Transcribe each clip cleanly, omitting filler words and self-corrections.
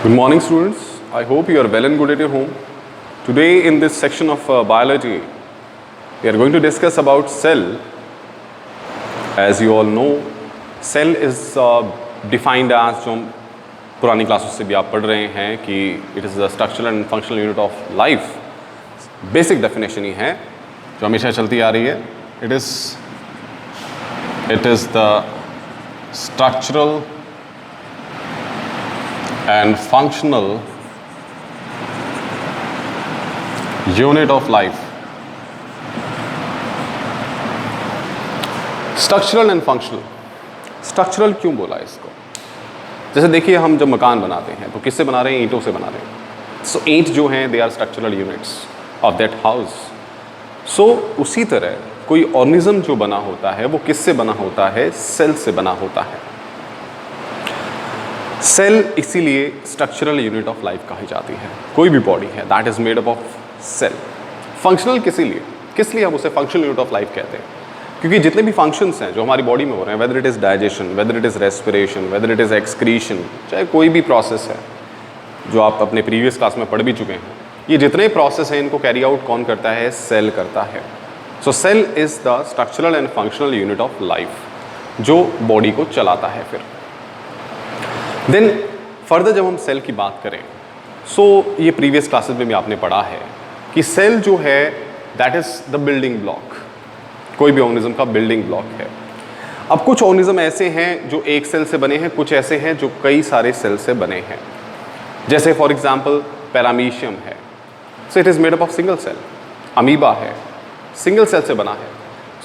Good morning, students. I hope you are well and good at your home. Today, in this section of biology, we are going to discuss about cell. As you all know, cell is defined as जो हम पुरानी क्लासों से भी आप पढ़ रहे हैं कि it is the structural and functional unit of life. Basic definition ही है जो हमेशा चलती आ रही है. It is the structural and functional unit of life. Structural and functional. Structural क्यों बोला इसको? जैसे देखिए, हम जब मकान बनाते हैं तो किससे बना रहे हैं? ईंटों से बना रहे हैं. सो ईंट जो हैं they are structural units of that house. So उसी तरह कोई ऑर्गेनिज्म जो बना होता है वो किससे बना होता है? सेल से बना होता है. सेल इसीलिए स्ट्रक्चरल यूनिट ऑफ लाइफ कही जाती है. कोई भी बॉडी है that is made up of cell. Functional किस लिए हम उसे फंक्शनल यूनिट ऑफ लाइफ कहते हैं? क्योंकि जितने भी फंक्शंस हैं जो हमारी बॉडी में हो रहे हैं, whether it is digestion, whether it is respiration, whether it is excretion, चाहे कोई भी प्रोसेस है जो आप अपने प्रीवियस क्लास में पढ़ भी चुके हैं, ये जितने प्रोसेस हैं इनको कैरी आउट कौन करता है? सेल करता है. So cell is the structural and functional unit of life जो बॉडी को चलाता है. फिर देन फर्दर जब हम सेल की बात करें, सो ये प्रीवियस क्लासेस में भी आपने पढ़ा है कि सेल जो है that is the building block. कोई भी ऑर्गेनिज्म का बिल्डिंग ब्लॉक है. अब कुछ ऑर्गेनिज्म ऐसे हैं जो एक सेल से बने हैं, कुछ ऐसे हैं जो कई सारे सेल से बने हैं. जैसे फॉर एग्जांपल पैरामीशियम है, so it is made up of single cell. Amoeba है, सिंगल सेल से बना है.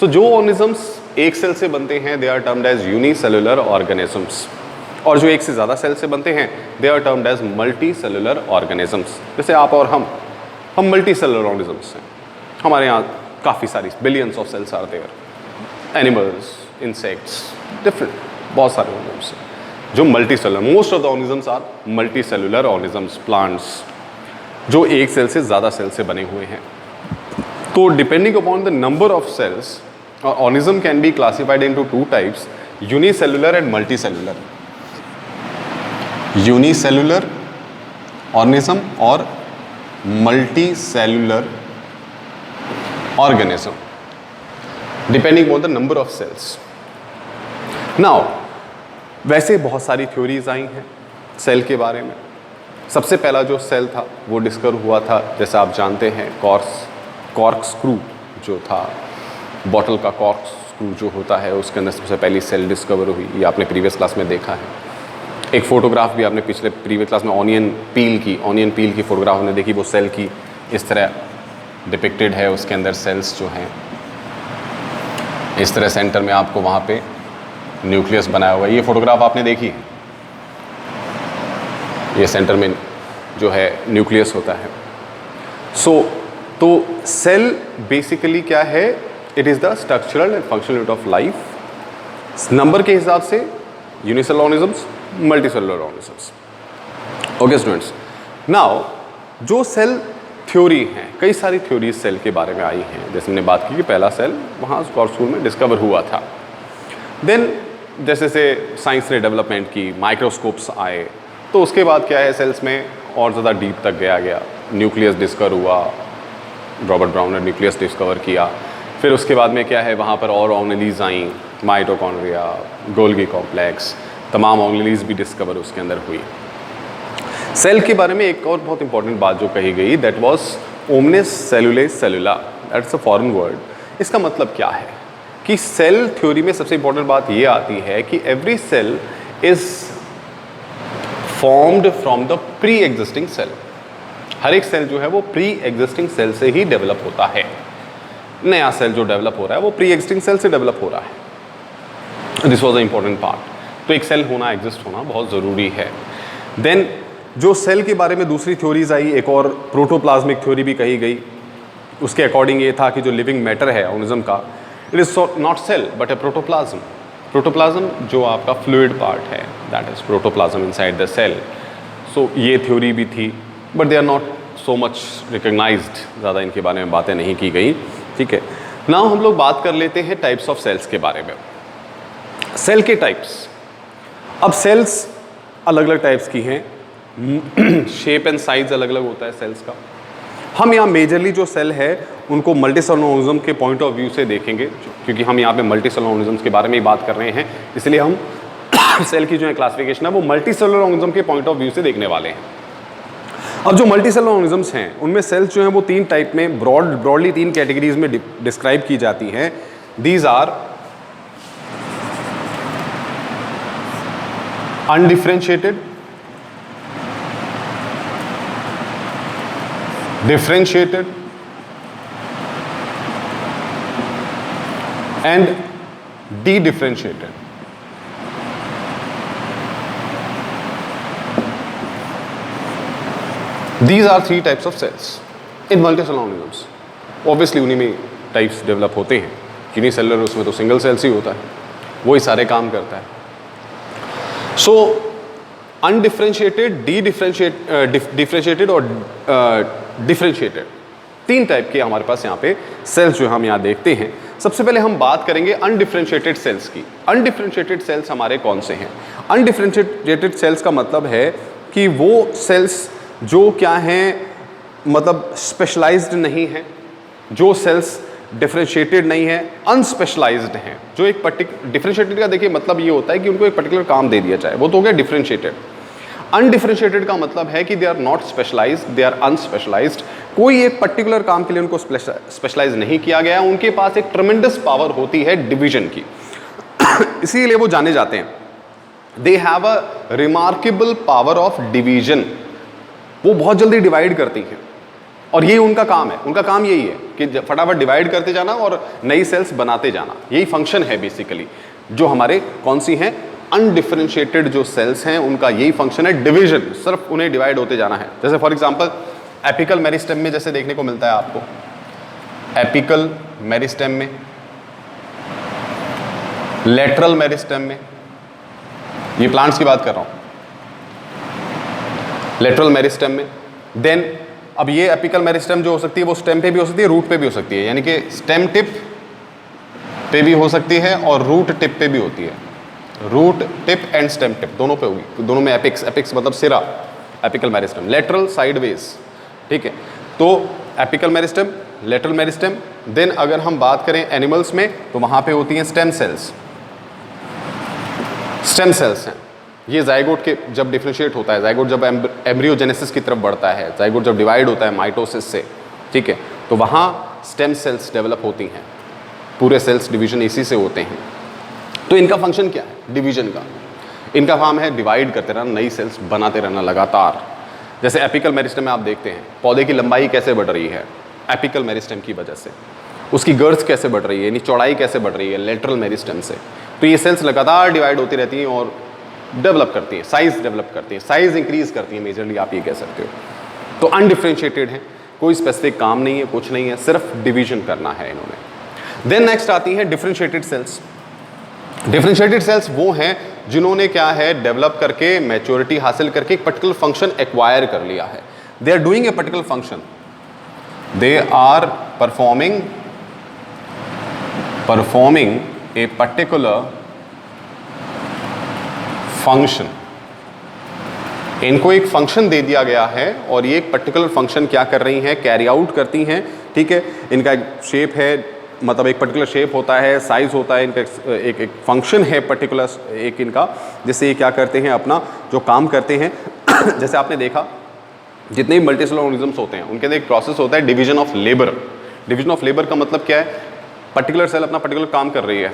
सो जो ऑर्गेनिजम्स एक सेल से बनते हैं they are termed as unicellular organisms, और जो एक से ज़्यादा सेल से बनते हैं they are termed as multi cellular organisms. जैसे आप और हम मल्टी सेलुलर ऑर्गेनिजम्स हैं. हमारे यहाँ काफ़ी सारी billions of cells are there. Animals, insects, different बहुत सारे ऑर्गेनिजम्स हैं जो multi cellular. Most of the organisms are multi cellular organisms. Plants जो एक सेल से ज़्यादा सेल से बने हुए हैं. तो depending upon the number of cells organism can be classified into two types, unicellular and multicellular. Unicellular organism और multicellular organism depending on the number of cells. Now वैसे बहुत सारी थ्योरीज आई हैं सेल के बारे में. सबसे पहला जो सेल था वो डिस्कवर हुआ था, जैसे आप जानते हैं, कॉर्क स्क्रू जो था, बॉटल का कॉर्क स्क्रू जो होता है उसके अंदर सबसे पहली सेल डिस्कवर हुई. ये आपने प्रीवियस क्लास में देखा है. एक फ़ोटोग्राफ भी आपने प्रीवियस क्लास में ऑनियन पील की फ़ोटोग्राफ हमने देखी. वो सेल की इस तरह डिपिक्टेड है, उसके अंदर सेल्स जो हैं इस तरह सेंटर में आपको वहाँ पे न्यूक्लियस बनाया हुआ है. ये फ़ोटोग्राफ आपने देखी है. ये सेंटर में जो है न्यूक्लियस होता है. तो सेल बेसिकली क्या है? It is the structural and functional unit of life. Number के हिसाब से unicellular organisms, multicellular organisms. Okay students, now जो सेल थ्योरी हैं, कई सारी थ्योरीज सेल के बारे में आई हैं. जैसे हमने बात की कि पहला सेल वहाँ कॉर्क स्क्रू में डिस्कवर हुआ था. देन जैसे साइंस ने डेवलपमेंट की, माइक्रोस्कोप्स आए, तो उसके बाद क्या है, सेल्स में और ज़्यादा डीप तक गया. न्यूक्लियस डिस्कवर हुआ, रॉबर्ट ब्राउन ने न्यूक्लियस डिस्कवर किया. फिर उसके बाद में क्या है, वहाँ पर और ऑर्गेनेलीज आई, माइटोकॉन्ड्रिया, गोल्गी कॉम्प्लेक्स, तमाम ऑर्गेनेलीज भी डिस्कवर उसके अंदर हुई. सेल के बारे में एक और बहुत इंपॉर्टेंट बात जो कही गई, that was omnis cellule cellula. That's a foreign word. इसका मतलब क्या है कि सेल थ्योरी में सबसे इंपॉर्टेंट बात ये आती है कि every cell is formed from the pre existing cell. हर एक सेल जो है वो प्री एग्जिस्टिंग सेल से ही डेवलप होता है. नया सेल जो डेवलप हो रहा है वो प्री एग्जिस्टिंग सेल से डेवलप हो रहा है. This was a important part. तो एक सेल होना, एग्जिस्ट होना बहुत ज़रूरी है. देन जो सेल के बारे में दूसरी थ्योरीज आई, एक और प्रोटोप्लाज्मिक थ्योरी भी कही गई. उसके अकॉर्डिंग ये था कि जो लिविंग मैटर है ऑर्गेनिज्म का, it is not cell but a protoplasm. Protoplasm जो आपका फ्लूइड पार्ट है, that is protoplasm inside the cell. So ये थ्योरी भी थी, but they are not so much recognised. ज़्यादा इनके बारे में बातें नहीं की गई. ठीक है, नाउ हम लोग बात कर लेते हैं टाइप्स ऑफ सेल्स के बारे में. सेल के टाइप्स. अब सेल्स अलग अलग टाइप्स की हैं. शेप एंड साइज अलग अलग होता है सेल्स का। हम यहाँ मेजरली जो सेल है उनको मल्टीसेलुलर ऑर्गेनिज्म के पॉइंट ऑफ व्यू से देखेंगे, क्योंकि हम यहाँ पे मल्टीसेलुलर ऑर्गेनिज्म के बारे में ही बात कर रहे हैं, इसलिए हम सेल की जो है क्लासिफिकेशन है वो मल्टीसेलुलर ऑर्गेनिज्म के पॉइंट ऑफ व्यू से देखने वाले हैं। अब जो मल्टीसेलुलर ऑर्गेनिजम्स हैं उनमें सेल्स जो हैं वो 3 टाइप में ब्रॉडली 3 कैटेगरीज में डिस्क्राइब की जाती हैं। These are undifferentiated, differentiated and dedifferentiated. These are 3 types of cells in multicellular organisms. Obviously उन्हीं में टाइप्स डेवलप होते हैं, यूनिसेलुलर उसमें तो सिंगल सेल्स ही होता है, वही सारे काम करता है। सो अनडिफरेंशिएटेड, डिफरेंशिएटेड और डिफरेंशिएटेड 3 टाइप के हमारे पास यहाँ पे सेल्स जो हम यहाँ देखते हैं। सबसे पहले हम बात करेंगे अनडिफरेंशिएटेड सेल्स की। अनडिफरेंशिएटेड सेल्स हमारे कौन से हैं? अनडिफरेंशिएटेड सेल्स का मतलब है कि वो सेल्स जो क्या हैं, मतलब स्पेशलाइज्ड नहीं है, जो सेल्स डिफरेंशिएटेड नहीं है, अनस्पेशलाइज्ड हैं, जो एक डिफरेंशिएटेड का देखिए मतलब ये होता है कि उनको एक पर्टिकुलर काम दे दिया जाए, वो तो हो गया डिफरेंशिएटेड। अनडिफरेंशिएटेड का मतलब है कि they are not specialised, they are unspecialised, कोई एक पर्टिकुलर काम के लिए उनको स्पेशलाइज नहीं किया गया, उनके पास एक ट्रेमेंडस पावर होती है डिवीजन की इसीलिए वो जाने जाते हैं। दे have a remarkable power of division, वो बहुत जल्दी डिवाइड करती हैं और यही उनका काम है। उनका काम यही है कि फटाफट डिवाइड करते जाना और नई सेल्स बनाते जाना, यही फंक्शन है बेसिकली। जो हमारे कौन सी हैं, अनडिफरेंशिएटेड जो सेल्स हैं उनका यही फंक्शन है डिवीजन, सिर्फ उन्हें डिवाइड होते जाना है। जैसे फॉर एग्जांपल एपिकल मेरिस्टेम में जैसे देखने को मिलता है आपको, एपिकल मेरिस्टेम में, लेटरल मेरिस्टेम में, ये प्लांट्स की बात कर रहा हूं, लेटरल मेरिस्टेम में। देन अब ये एपिकल मेरिस्टेम जो हो सकती है वो स्टेम पे भी हो सकती है, रूट पे भी हो सकती है, यानी कि स्टेम टिप पे भी हो सकती है और रूट टिप पे भी होती है। Root tip and stem tip दोनों पे होगी, दोनों में एपिक्स, एपिक्स मतलब सिरा, एपिकल मेरिस्टेम। लेटरल साइडवेज, ठीक है, तो apical meristem, lateral meristem. Then अगर हम बात करें एनिमल्स में तो वहां पे होती हैं स्टेम सेल्स। स्टेम सेल्स हैं ये जाइगोट के जब डिफरेंशिएट होता है, जाइगोट जब एम्ब्रियोजेनेसिस की तरफ बढ़ता है, जाइगोट जब डिवाइड होता है माइटोसिस से, ठीक है, तो वहाँ स्टेम सेल्स डेवलप होती हैं। पूरे सेल्स डिवीजन इसी से होते हैं। तो इनका फंक्शन क्या है डिवीजन का? इनका काम है डिवाइड करते रहना, नई सेल्स बनाते रहना लगातार। जैसे एपिकल मेरिस्टेम में आप देखते हैं पौधे की लंबाई कैसे बढ़ रही है, एपिकल मेरिस्टेम की वजह से। उसकी गर्थ कैसे बढ़ रही है, यानी चौड़ाई कैसे बढ़ रही है, लेटरल मेरिस्टेम से। तो ये सेल्स लगातार डिवाइड होती रहती हैं और डेवलप करती है, साइज डेवलप करती है, साइज इंक्रीज करती है मेजरली, आप ये कह सकते हो। तो अनडिफरेंशिएटेड है, कोई स्पेसिफिक काम नहीं है, कुछ नहीं है, सिर्फ डिवीजन करना है इन्होंने। देन नेक्स्ट आती है डिफरेंशिएटेड सेल्स। डिफरेंशिएटेड सेल्स वो हैं जिन्होंने क्या है डेवलप करके मैच्योरिटी हासिल करके एक पर्टिकुलर फंक्शन एक्वायर कर लिया है। They are doing a particular function, they are performing a particular function. इनको एक फंक्शन दे दिया गया है और ये एक पर्टिकुलर फंक्शन क्या कर रही हैं, कैरी आउट करती हैं, ठीक है। इनका एक शेप है, मतलब एक पर्टिकुलर शेप होता है, साइज होता है, इनका एक फंक्शन है पर्टिकुलर एक इनका, जिससे ये क्या करते हैं अपना जो काम करते हैं। जैसे आपने देखा जितने भी मल्टीसेलुलर ऑर्गेनिजम्स होते हैं उनके अंदर एक प्रोसेस होता है division of labour. Division of labour का मतलब क्या है, पर्टिकुलर सेल अपना पर्टिकुलर काम कर रही है,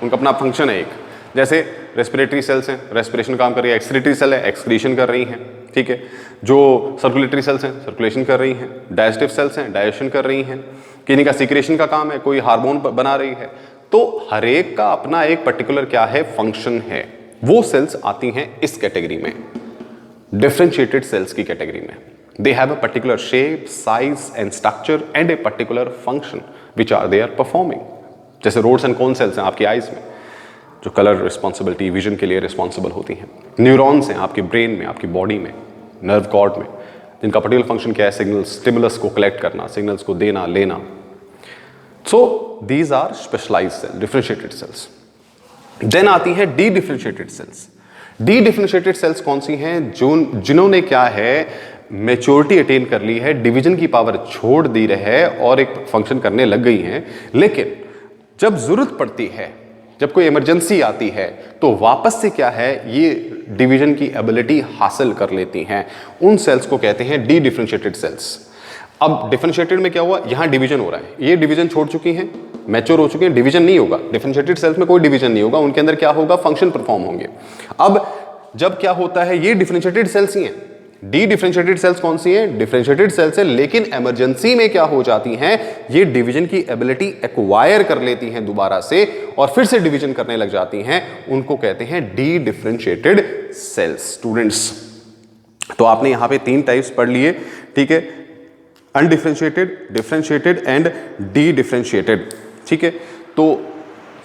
उनका अपना फंक्शन है एक। जैसे रेस्पिरेटरी सेल्स हैं, रेस्पिरेशन काम कर रही है, एक्सक्रीटरी सेल है, एक्सक्रीशन कर रही हैं, ठीक है। जो सर्कुलेटरी सेल्स हैं, सर्कुलेशन कर रही हैं, डाइजेस्टिव सेल्स हैं, डाइजेशन कर रही हैं, किन्हीं का सीक्रेशन का काम है, कोई हार्मोन बना रही है। तो हर एक का अपना एक पर्टिकुलर क्या है फंक्शन है। वो सेल्स आती हैं इस कैटेगरी में, डिफरेंशिएटेड सेल्स की कैटेगरी में। They have a particular shape, size and structure and a particular function which are they are performing. जैसे रोड्स एंड कोन सेल्स हैं आपकी आइज में, जो कलर रिस्पॉन्सिबिलिटी विजन के लिए रिस्पॉन्सिबल होती हैं। न्यूरॉन्स हैं आपके ब्रेन में, आपकी बॉडी में, नर्व कॉर्ड में, जिनका पर्टिकुलर फंक्शन क्या है, सिग्नल्स, स्टिमुलस को कलेक्ट करना, सिग्नल्स को देना लेना। So these are specialised cell, differentiated cells. Then आती है dedifferentiated cells. Dedifferentiated cells कौन सी हैं? जो जिन्होंने क्या है मेच्योरिटी अटेन कर ली है, डिवीजन की पावर छोड़ दी है और एक फंक्शन करने लग गई हैं, लेकिन जब जरूरत पड़ती है, जब कोई इमरजेंसी आती है, तो वापस से क्या है ये डिवीजन की एबिलिटी हासिल कर लेती हैं। उन सेल्स को कहते हैं डी डिफरेंशिएटेड सेल्स। अब डिफरेंशिएटेड में क्या हुआ, यहां डिवीजन हो रहा है, ये डिवीजन छोड़ चुकी हैं, मैच्योर हो चुके हैं, डिवीजन नहीं होगा। डिफरेंशिएटेड सेल्स में कोई डिवीजन नहीं होगा, उनके अंदर क्या होगा, फंक्शन परफॉर्म होंगे। अब जब क्या होता है, ये डिफरेंशिएटेड सेल्स ही हैं। डी डिफरेंशिएटेड सेल्स कौन सी हैं? डिफरेंशिएटेड सेल्स है, लेकिन इमरजेंसी में क्या हो जाती हैं, ये डिवीजन की एबिलिटी एक्वायर कर लेती हैं दोबारा से और फिर से डिवीजन करने लग जाती हैं। उनको कहते हैं डी डिफरेंशिएटेड सेल्स। स्टूडेंट्स, तो आपने यहां पे 3 टाइप्स पढ़ लिए, ठीक है, undifferentiated, differentiated and D differentiated, ठीक है। तो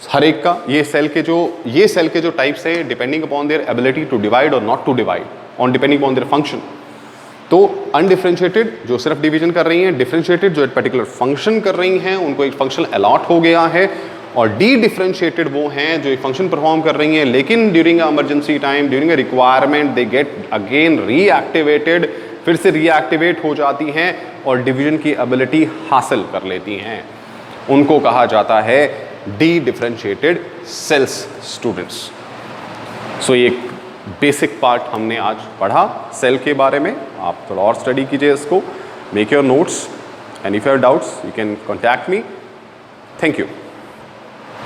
हर एक का ये सेल के जो टाइप्स है, depending upon their ability to divide और not to divide, on depending upon their function. तो अनडिफरेंशिएटेड जो सिर्फ डिवीजन कर रही हैं, डिफरेंशिएटेड जो एक पर्टिकुलर फंक्शन कर रही हैं, उनको एक फंक्शन अलॉट हो गया है, और डी डिफरेंशिएटेड वो हैं जो एक फंक्शन परफॉर्म कर रही हैं, लेकिन during emergency time, during a requirement, they get again reactivated, फिर से रीएक्टिवेट हो जाती हैं और डिवीजन की एबिलिटी हासिल कर लेती हैं। उनको कहा जाता है डी डिफरेंशिएटेड सेल्स। स्टूडेंट्स, सो ये बेसिक पार्ट हमने आज पढ़ा सेल के बारे में। आप थोड़ा और स्टडी कीजिए इसको, make your notes, and if you have doubts you can contact me. Thank you.